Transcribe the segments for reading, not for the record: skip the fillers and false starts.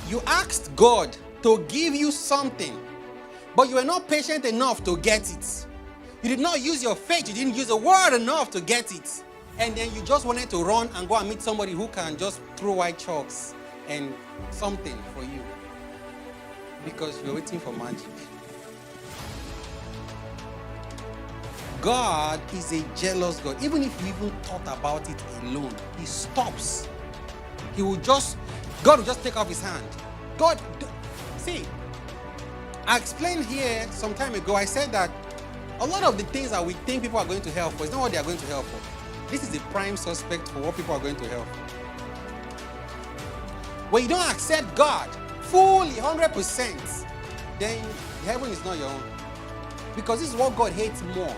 You asked God to give you something, but you were not patient enough to get it. You did not use your faith. You didn't use the word enough to get it. And then you just wanted to run and go and meet somebody who can just throw white chalks and something for you. Because you're waiting for magic. God is a jealous God. Even if you even thought about it alone, he stops. God will just take off his hand. See, I explained here some time ago, I said that a lot of the things that we think people are going to hell for is not what they are going to hell for. This is the prime suspect for what people are going to hell for. When you don't accept God fully, 100%, then heaven is not your own. Because this is what God hates more.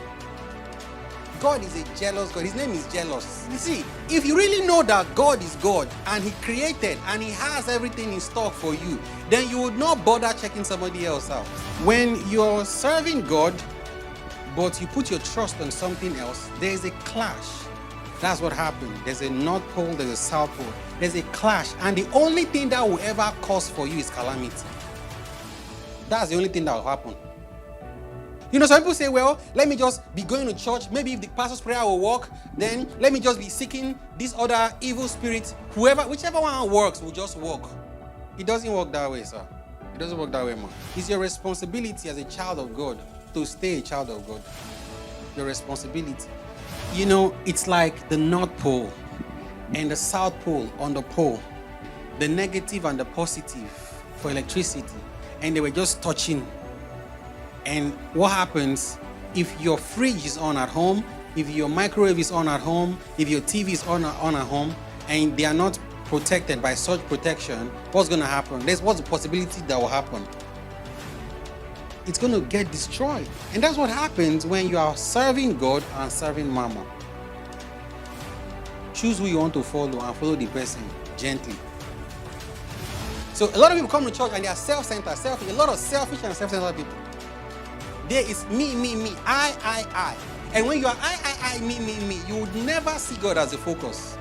God is a jealous God. His name is jealous. You see, if you really know that God is God and he created and he has everything in stock for you, then you would not bother checking somebody else out. When you're serving God, but you put your trust on something else, there's a clash. That's what happened. There's a North Pole, there's a South Pole. There's a clash. And the only thing that will ever cause for you is calamity. That's the only thing that will happen. You know, some people say, well, let me just be going to church. Maybe if the pastor's prayer will work, then let me just be seeking this other evil spirit. Whichever one works will just work. It doesn't work that way, sir. It doesn't work that way, man. It's your responsibility as a child of God to stay a child of God. Your responsibility. You know, it's like the North Pole and the South Pole on the pole. The negative and the positive for electricity. And they were just touching. And what happens if your fridge is on at home, if your microwave is on at home, if your TV is on at home, and they are not protected by such protection, what's going to happen? What's the possibility that will happen? It's going to get destroyed. And that's what happens when you are serving God and serving Mammon. Choose who you want to follow and follow the person gently. So a lot of people come to church and they are self-centered, selfish. A lot of selfish and self-centered people. There is me, I. And when you are I, me, you would never see God as a focus.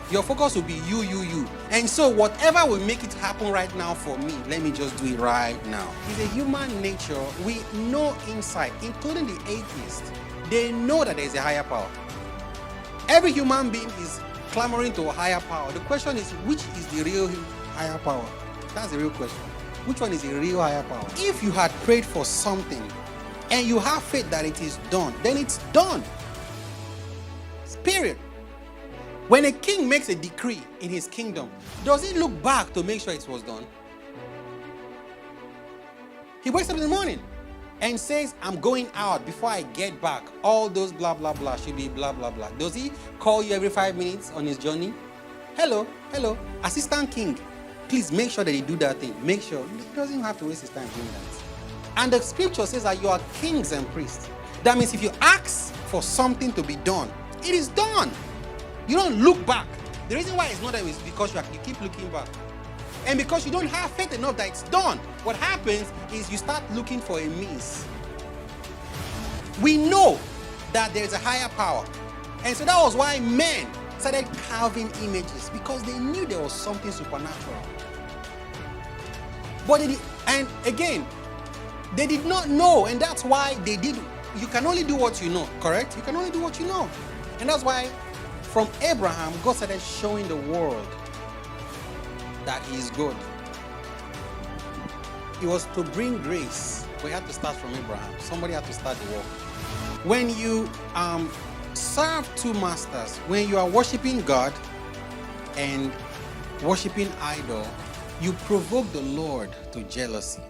Your focus will be you. And so whatever will make it happen right now for me, let me just do it right now. It's a human nature. We know inside, including the atheists, they know that there is a higher power. Every human being is clamoring to a higher power. The question is, which is the real higher power? That's the real question. Which one is the real higher power? If you had prayed for something and you have faith that it is done, then it's done. Period. When a king makes a decree in his kingdom, does he look back to make sure it was done? He wakes up in the morning and says, I'm going out before I get back. All those blah, blah, blah should be blah, blah, blah. Does he call you every 5 minutes on his journey? Hello, assistant king. Please make sure that you do that thing. Make sure. He doesn't have to waste his time doing that. And the scripture says that you are kings and priests. That means if you ask for something to be done, it is done. You don't look back. The reason why it's not done is because you keep looking back. And because you don't have faith enough that it's done, what happens is you start looking for a means. We know that there is a higher power. And so that was why men started carving images, because they knew there was something supernatural. But they did not know, and that's why they did. You can only do what you know, correct? You can only do what you know. And that's why from Abraham, God started showing the world that he is good. It was to bring grace. We had to start from Abraham. Somebody had to start the work. When you serve two masters, when you are worshiping God and worshiping idol, you provoke the Lord to jealousy.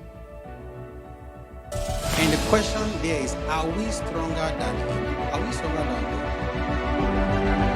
And the question there is, are we stronger than him? Are we stronger than God?